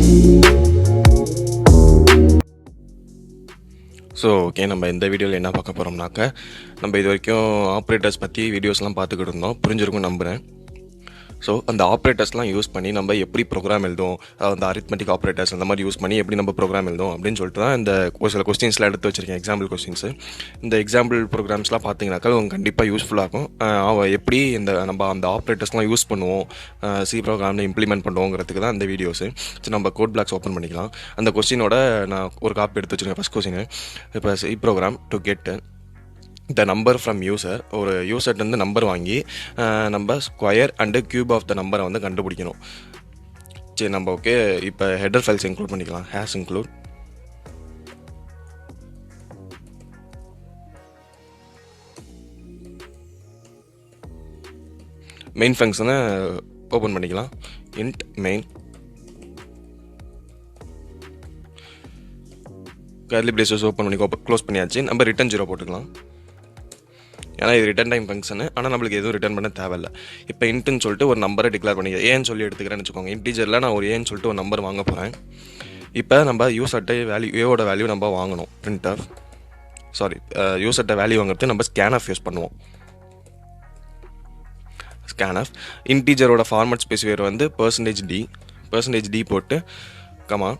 So okay, நம்ம இந்த வீடியோவில் என்ன பார்க்க போகிறோம்னாக்க, நம்ம இது வரைக்கும் ஆப்ரேட்டர்ஸ் பற்றி வீடியோஸ்லாம் பார்த்துக்கிட்டு இருந்தோம், புரிஞ்சிருக்கும் நம்புகிறேன். ஸோ அந்த ஆப்ரேட்டர்ஸ்லாம் யூஸ் பண்ணி நம்ம எப்படி ப்ரோக்ராம் எழுதும், அந்த அரித்மெட்டிக் ஆப்ரேட்டர்ஸ் அந்த மாதிரி யூஸ் பண்ணி எப்படி நம்ம ப்ரோக்ராம் எழுதும் அப்படின்னு சொல்லிட்டு தான் இந்த சில கொஸ்டின்ஸ்லாம் எடுத்து வச்சிருக்கேன், எக்ஸாம்பிள் கொஸ்டின்ஸு. இந்த எக்ஸாம்பிள் ப்ரோக்ராம்ஸ்லாம் பார்த்தீங்கன்னாக்கா உங்களுக்கு கண்டிப்பாக யூஸ்ஃபுல்லாக இருக்கும். எப்படி நம்ம அந்த ஆப்ரேட்டர்ஸ்லாம் யூஸ் பண்ணுவோம், சி ப்ரோக்ராமில் இம்ப்ளிமெண்ட் பண்ணுவோங்கிறதுக்கு தான் இந்த வீடியோஸு. ஸோ நம்ம கோட் பிளாக்ஸ் ஓப்பன் பண்ணிக்கலாம். அந்த கொஸ்டினோட நான் ஒரு காப்பி எடுத்து வச்சுருக்கேன். ஃபஸ்ட் கொஸ்டின், இப்போ C program to get the number from user. ஒரு யூசர்லேருந்து நம்பர் வாங்கி நம்ம square and cube of the நம்பரை வந்து கண்டுபிடிக்கணும். சரி, நம்ம ஓகே இப்போ ஹெடர் ஃபைல்ஸ் இன்க்ளூட் பண்ணிக்கலாம். ஹேஷ் இன்க்ளூட் மெயின் ஃபங்க்ஷனை ஓப்பன் பண்ணிக்கலாம். Int main curly braces open பண்ணி க்ளோஸ் பண்ணியாச்சு. நம்ம ரிட்டர்ன் 0 போட்டுக்கலாம், ஏன்னா இது ரிட்டர்ன் டைம் ஃபங்க்ஷனு. ஆனால் நம்மளுக்கு எதுவும் ரிட்டர்ன் பண்ண தேவையில்லை. இப்போ இன்ட்டுன்னு சொல்லிட்டு ஒரு நம்பரை டிக்ளேர் பண்ணிக்கிறேன். ஏன்னு சொல்லி எடுத்துக்கிறேன்னு வச்சுக்கோங்க. இன்டீஜரில் நான் ஒரு ஏன்னு சொல்லிட்டு ஒரு நம்பர் வாங்க போகிறேன். இப்போ நம்ம யூசர்ட்ட வேல்யூ, ஏவோட வேல்யூ நம்ம வாங்கணும். யூசர்ட்ட வேல்யூ வாங்குறது நம்ம ஸ்கேன்எஃப் யூஸ் பண்ணுவோம். ஸ்கேன்எஃப் இன்டீஜரோட ஃபார்மட் ஸ்பெசிஃபையர் வந்து %d போட்டு கமா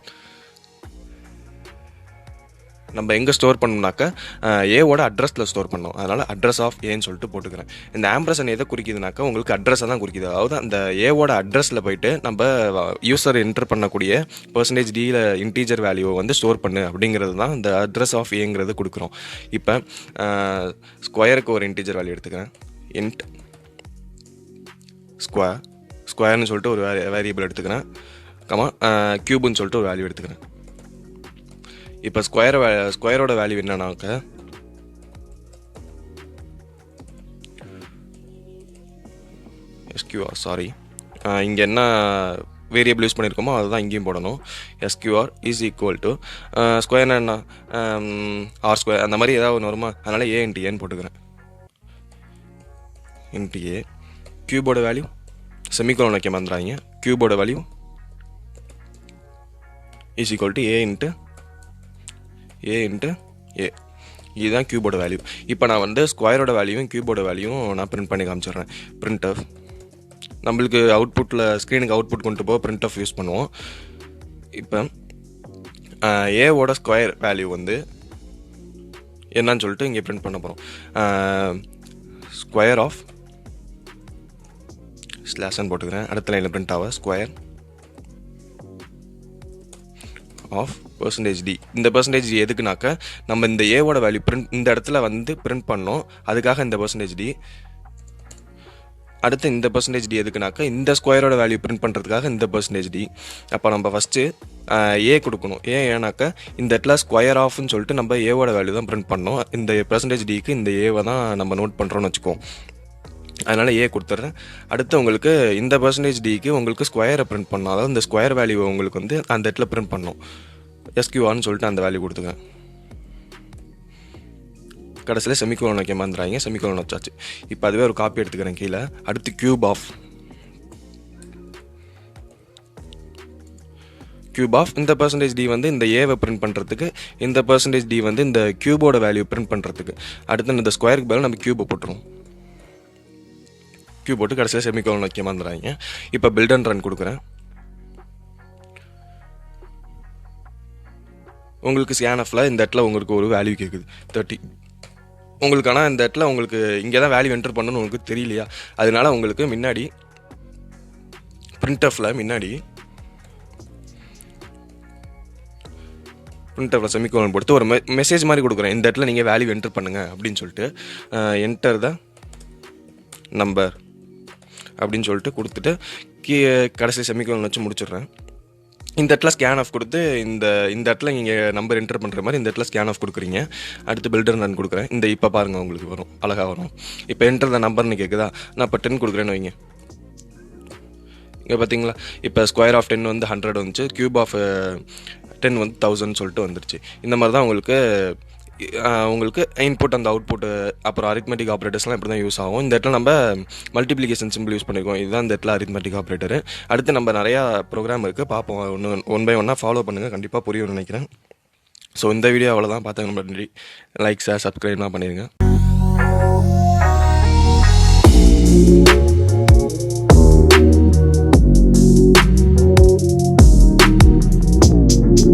நம்ம எங்கே ஸ்டோர் பண்ணோம்னாக்கா ஏவோட அட்ரஸில் ஸ்டோர் பண்ணோம். அதனால் அட்ரஸ் ஆஃப் ஏன்னு சொல்லிட்டு போட்டுக்கிறேன். இந்த ஆம்பர்சன் எதை குறிக்குதுனாக்கா உங்களுக்கு அட்ரஸை தான் குறிக்குது. அதாவது அந்த ஏவோட அட்ரஸில் போயிட்டு நம்ம யூசர் என்டர் பண்ணக்கூடிய %dயில் இன்டீஜர் வேல்யூவை வந்து ஸ்டோர் பண்ணு அப்படிங்கிறது தான் இந்த அட்ரஸ் ஆஃப் ஏங்கிறது கொடுக்குறோம். இப்போ ஸ்கொயருக்கு ஒரு இன்டீஜர் வேல்யூ எடுத்துக்கிறேன். இன்ட் ஸ்கொயர்னு சொல்லிட்டு ஒரு வேரியபிள் எடுத்துக்கிறேன். கமா கியூப்னு சொல்லிட்டு ஒரு வேல்யூ எடுத்துக்கிறேன். இப்போ ஸ்கொயரோட வேல்யூ என்னன்னாக்க இங்கே என்ன வேரியபிள் யூஸ் பண்ணியிருக்கோமோ அதுதான் இங்கேயும் போடணும். எஸ்கியூஆர் இஸ் ஈக்குவல் டு ஸ்கொயர்னா என்ன, ஆர் ஸ்கொயர் அந்த மாதிரி ஏதாவது ஒன்று வருமா, அதனால் ஏ இன்ட்டு ஏன்னு போட்டுக்கிறேன். இன்ட்டு ஏ கியூபோட வேல்யூ செமிகோலன் வைக்க மறந்துடாதீங்க. கியூபோட value is equal to A into A. இதுதான் கியூபோட வேல்யூ. இப்போ நான் வந்து ஸ்கொயரோட வேல்யூவும் கியூபோட வேல்யூவும் நான் பிரிண்ட் பண்ணி காமிச்சிடுறேன். பிரிண்ட்எஃப் நம்மளுக்கு அவுட்புட்டில் ஸ்க்ரீனுக்கு அவுட்புட் கொண்டு போக பிரிண்ட்எஃப் யூஸ் பண்ணுவோம். இப்போ ஏவோட ஸ்கொயர் வேல்யூ வந்து என்னன்னு சொல்லிட்டு இங்கே பிரிண்ட் பண்ண போகிறோம். ஸ்கொயர் ஆஃப் ஸ்லாஷன் போட்டுக்கிறேன். அடுத்த லைனில் பிரிண்ட் ஆக ஸ்கொயர் ஆஃப் %d. இந்த %d எதுக்குனாக்க நம்ம இந்த ஏவோட வேல்யூ இந்த இடத்துல வந்து பிரிண்ட் பண்ணோம், அதுக்காக இந்த %d. அடுத்து இந்த %d எதுக்குனாக்க இந்த ஸ்கொயரோட வேல்யூ பிரிண்ட் பண்ணுறதுக்காக இந்த %d. அப்போ நம்ம ஃபஸ்ட்டு ஏ கொடுக்கணும். ஏன்னாக்கா இந்த இடத்துல ஸ்கொயர் ஆஃப்னு சொல்லிட்டு நம்ம ஏவோட வேல்யூ தான் பிரிண்ட் பண்ணோம். இந்த %dக்கு இந்த ஏவை தான் நம்ம நோட் பண்ணுறோன்னு வச்சுக்கோம். அதனால் ஏ கொடுத்துட்றேன். அடுத்து உங்களுக்கு இந்த %dக்கு உங்களுக்கு ஸ்கொயரை பிரிண்ட் பண்ணணும். அதாவது இந்த ஸ்கொயர் வேல்யூவை உங்களுக்கு வந்து அந்த இடத்துல பிரிண்ட் பண்ணணும். எஸ்கியூஆர்னு சொல்லிட்டு அந்த வேல்யூ கொடுத்துக்கேன். கடைசியில் செமிகோலன் வைக்க மறந்துடாதீங்க. செமிகோலன் வச்சாச்சு. இப்போ அதுவே ஒரு காப்பி எடுத்துக்கிறேன் கீழே. அடுத்து கியூப் ஆஃப் இந்த %d வந்து இந்த ஏவை பிரிண்ட் பண்ணுறதுக்கு, இந்த %d வந்து இந்த கியூபோட வேல்யூ பிரிண்ட் பண்ணுறதுக்கு. அடுத்து இந்த ஸ்கொயருக்கு பதில் நம்ம கியூபை போட்டுருவோம். கியூப் போட்டு கடைசியில் செமிகோலன் வைக்க மறந்துடாதீங்க. இப்போ பில்ட் அண்ட் ரன் கொடுக்குறேன். உங்களுக்கு ஸ்கேன்எஃப்ல இந்த இடத்துல உங்களுக்கு ஒரு வேல்யூ கேட்குது 30. உங்களுக்கு ஆனால் இந்த இடத்துல உங்களுக்கு இங்கே தான் வேல்யூ என்டர் பண்ணணும்னு உங்களுக்கு தெரியலையா, அதனால உங்களுக்கு முன்னாடி பிரிண்ட்எஃப்ல செமிகோலன் போட்டு ஒரு மெசேஜ் மாதிரி கொடுக்குறேன். இந்த இடத்துல நீங்கள் வேல்யூ என்டர் பண்ணுங்க அப்படின்னு சொல்லிட்டு என்டர் த நம்பர் அப்படின்னு சொல்லிட்டு கொடுத்துட்டு கடைசி செமிகோலன் வச்சு முடிச்சிடுறேன். இந்த இடத்துல ஸ்கேன் ஆஃப் கொடுத்து இந்த இடத்துல நீங்கள் நம்பர் என்டர் பண்ணுற மாதிரி இந்த இடத்துல ஸ்கேன் ஆஃப் கொடுக்குறீங்க. அடுத்து பில்டர் ரன் கொடுக்குறேன். இப்போ பாருங்கள் உங்களுக்கு வரும், அழகாக வரும். இப்போ என்டர் த நம்பர்னு கேட்குதா, நான் இப்போ 10 கொடுக்குறேன்னு வைங்க. இங்கே பார்த்தீங்களா, இப்போ ஸ்கொயர் ஆஃப் 10 வந்து 100 வந்துச்சு, கியூப் ஆஃப் 10 வந்து 1000 சொல்லிட்டு வந்துருச்சு. இந்த மாதிரி தான் உங்களுக்கு உங்களுக்கு இன்புட் அந்த அவுட்புட்டு அப்புறம் அரித்மெட்டிக் ஆப்ரேட்டர்ஸ்லாம் இப்படி தான் யூஸ் ஆகும். இந்த இடத்துல நம்ம மல்டிப்ளிகேஷன் சிம்பிள் யூஸ் பண்ணியிருக்கோம். இதுதான் இந்த இடத்துல அரித்மெட்டிக் ஆப்ரேட்டர். அடுத்து நம்ம நிறையா ப்ரோக்ராம் இருக்குது, பார்ப்போம். ஒன் பை ஒன்னாக ஃபாலோ பண்ணுங்கள், கண்டிப்பாக புரியும்னு நினைக்கிறேன். ஸோ இந்த வீடியோ அவ்வளோதான். பார்த்தாங்க, நம்ம நன்றி. லைக், ஷேர், சப்ஸ்கிரைப்லாம் பண்ணிடுங்க.